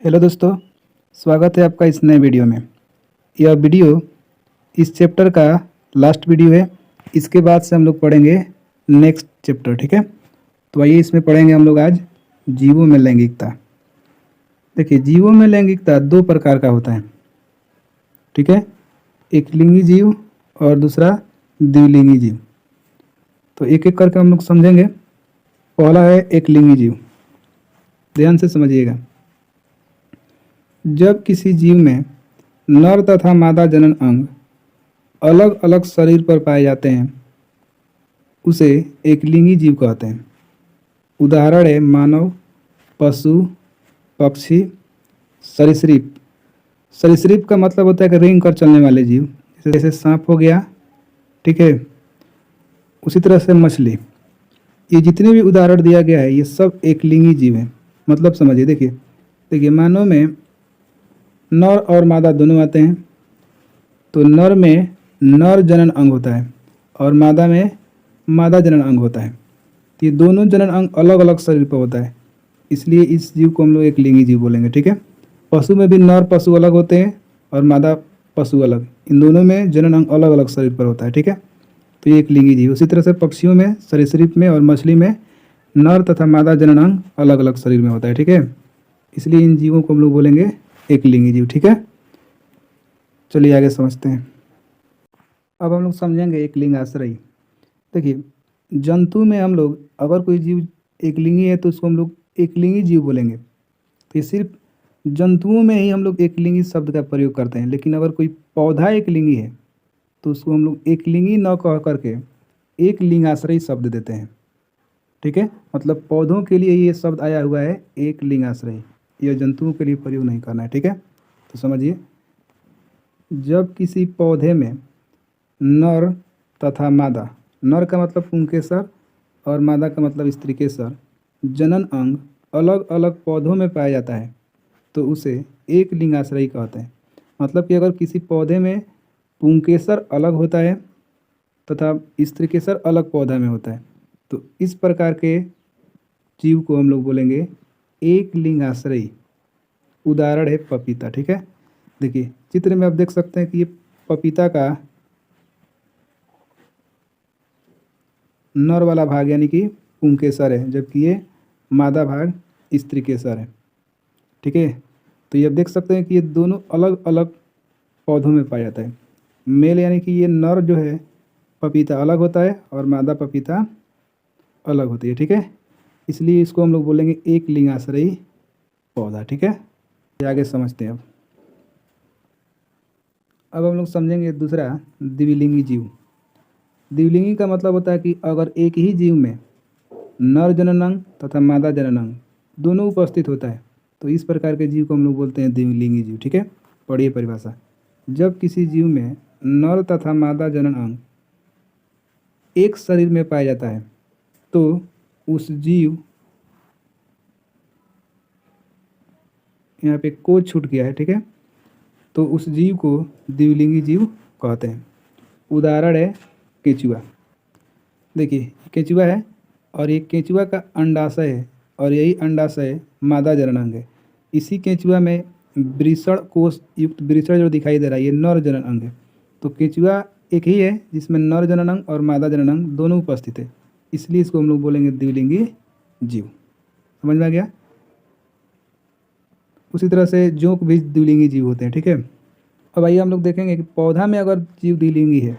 Hello दोस्तों, स्वागत है आपका इस नए वीडियो में। यह वीडियो इस चैप्टर का लास्ट वीडियो है। इसके बाद से हम लोग पढ़ेंगे नेक्स्ट चैप्टर, ठीक है। तो आइए इसमें पढ़ेंगे हम लोग आज जीवों में लैंगिकता। देखिए, जीवों में लैंगिकता दो प्रकार का होता है, ठीक है। एक लिंगी जीव और दूसरा द्विलिंगी जीव। तो एक एक करके हम लोग समझेंगे। पहला है एक लिंगी जीव। ध्यान से समझिएगा। जब किसी जीव में नर तथा मादा जनन अंग अलग अलग शरीर पर पाए जाते हैं, उसे एक लिंगी जीव कहते हैं। उदाहरण है मानव, पशु, पक्षी, सरीसृप। सरीसृप का मतलब होता है कि रेंग कर चलने वाले जीव, जैसे सांप हो गया, ठीक है। उसी तरह से मछली। ये जितने भी उदाहरण दिया गया है ये सब एक लिंगी जीव है। मतलब समझिए, देखिए देखिए मानव में नर और मादा दोनों आते हैं। तो नर में नर जनन अंग होता है और मादा में मादा जनन अंग होता है। तो ये दोनों जनन अंग अलग अलग शरीर पर होता है, इसलिए इस जीव को हम लोग एक लिंगी जीव बोलेंगे, ठीक है। पशु में भी नर पशु अलग होते हैं और मादा पशु अलग। इन दोनों में जनन अंग अलग अलग शरीर पर होता है, ठीक है। तो ये एक लिंगी जीव। उसी तरह से पक्षियों में, सरीसृप में और मछली में नर तथा मादा जनन अंग अलग अलग शरीर में होता है, ठीक है। इसलिए इन जीवों को हम लोग बोलेंगे एक लिंगी जीव, ठीक है। चलिए आगे समझते हैं। अब हम लोग समझेंगे एक लिंग आश्रयी। देखिए, जंतु में हम लोग अगर कोई जीव एक लिंगी है तो उसको हम लोग एक लिंगी जीव बोलेंगे। तो ये सिर्फ जंतुओं में ही हम लोग एक लिंगी शब्द का प्रयोग करते हैं। लेकिन अगर कोई पौधा एक लिंगी है तो उसको हम लोग एक लिंगी न कह करके एक लिंगाश्रयी शब्द देते हैं, ठीक है। मतलब पौधों के लिए ये शब्द आया हुआ है एक लिंगाश्रयी। यह जंतुओं के लिए प्रयोग नहीं करना है, ठीक है। तो समझिए, जब किसी पौधे में नर तथा मादा, नर का मतलब पुंकेसर और मादा का मतलब स्त्रीकेसर, जनन अंग अलग अलग पौधों में पाया जाता है तो उसे एक लिंगाश्रयी कहते हैं। मतलब कि अगर किसी पौधे में पुंकेसर अलग होता है तथा स्त्रीकेसर अलग पौधा में होता है तो इस प्रकार के जीव को हम लोग बोलेंगे एक लिंगाश्रयी। उदाहरण है पपीता, ठीक है। देखिए चित्र में आप देख सकते हैं कि ये पपीता का नर वाला भाग यानी कि पुंकेसर है, जबकि ये मादा भाग स्त्रीकेसर है, ठीक है। तो ये आप देख सकते हैं कि ये दोनों अलग अलग पौधों में पाया जाता है। मेल यानी कि ये नर जो है पपीता अलग होता है और मादा पपीता अलग होती है, ठीक है। इसलिए इसको हम लोग बोलेंगे एक लिंगाश्रयी पौधा, ठीक है। आगे समझते हैं। अब हम लोग समझेंगे दूसरा द्विलिंगी जीव। द्विलिंगी का मतलब होता है कि अगर एक ही जीव में नर जनन अंग तथा मादा जनन अंग दोनों उपस्थित होता है तो इस प्रकार के जीव को हम लोग बोलते हैं द्विलिंगी जीव, ठीक है। पढ़िए परिभाषा। जब किसी जीव में नर तथा मादा जनन अंग एक शरीर में पाया जाता है तो उस जीव, यहाँ पे को छूट गया है, ठीक है। तो उस जीव को द्विलिंगी जीव कहते हैं। उदाहरण है केंचुआ। देखिए केंचुआ है और ये केंचुआ का अंडाशय है और यही अंडाशय मादा जननांग है। इसी केंचुआ में वृषण कोष युक्त वृषण जो दिखाई दे रहा है ये नर जनन अंग है। तो केंचुआ एक ही है जिसमें नर जनन अंग और मादा जनन अंग दोनों उपस्थित है, इसलिए इसको हम लोग बोलेंगे द्विलिंगी जीव। समझ में आ गया। उसी तरह से जोंक भी द्विलिंगी जीव होते हैं, ठीक है। अब आइए हम लोग देखेंगे कि पौधा में अगर जीव द्विलिंगी है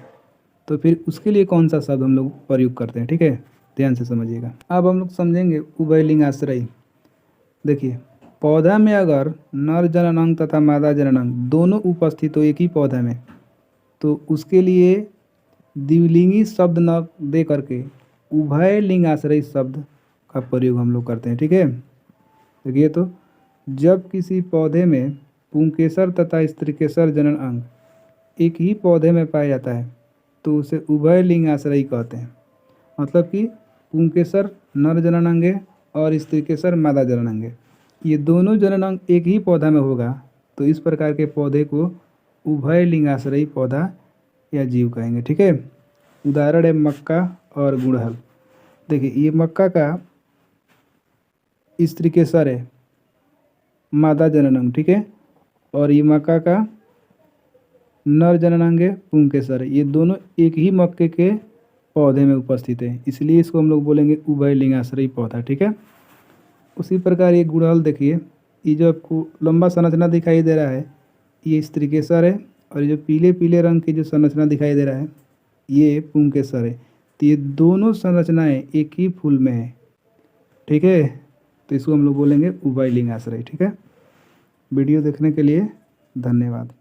तो फिर उसके लिए कौन सा शब्द हम लोग प्रयोग करते हैं, ठीक है। ध्यान से समझिएगा। अब हम लोग समझेंगे उभयलिंग आश्रयी। देखिए, पौधा में अगर नर जनन अंग तथा मादा जनन अंग दोनों उपस्थित हो एक ही पौधा में तो उसके लिए द्विलिंगी शब्द न दे करके उभय लिंग आश्रयी शब्द का प्रयोग हम लोग करते हैं, ठीक है। देखिए, तो जब किसी पौधे में पुंकेसर तथा स्त्रीकेसर जनन अंग एक ही पौधे में पाया जाता है तो उसे उभय लिंग आश्रयी कहते हैं। मतलब कि पुंकेसर नर जनन अंग है और स्त्रीकेसर मादा जनन अंग है, ये दोनों जनन अंग एक ही पौधा में होगा तो इस प्रकार के पौधे को उभय लिंगाश्रयी पौधा या जीव कहेंगे, ठीक है। उदाहरण है मक्का और गुड़हल। देखिए, ये मक्का का स्त्रीकेसर है मादा जनन अंग, ठीक है। और ये मक्का का नर जनन अंग है पुंकेसर। ये दोनों एक ही मक्के के पौधे में उपस्थित है, इसलिए इसको हम लोग बोलेंगे उभयलिंगाश्रयी पौधा, ठीक है। उसी प्रकार ये गुड़हल देखिए, ये जो आपको लंबा संरचना दिखाई दे रहा है ये स्त्रीकेसर है, और ये जो पीले पीले रंग की जो संरचना दिखाई दे रहा है ये पुंकेसर है। तो ये दोनों संरचनाएं एक ही फूल में है, ठीक है। तो इसको हम लोग बोलेंगे उभयलिंगाश्रयी, ठीक है। वीडियो देखने के लिए धन्यवाद।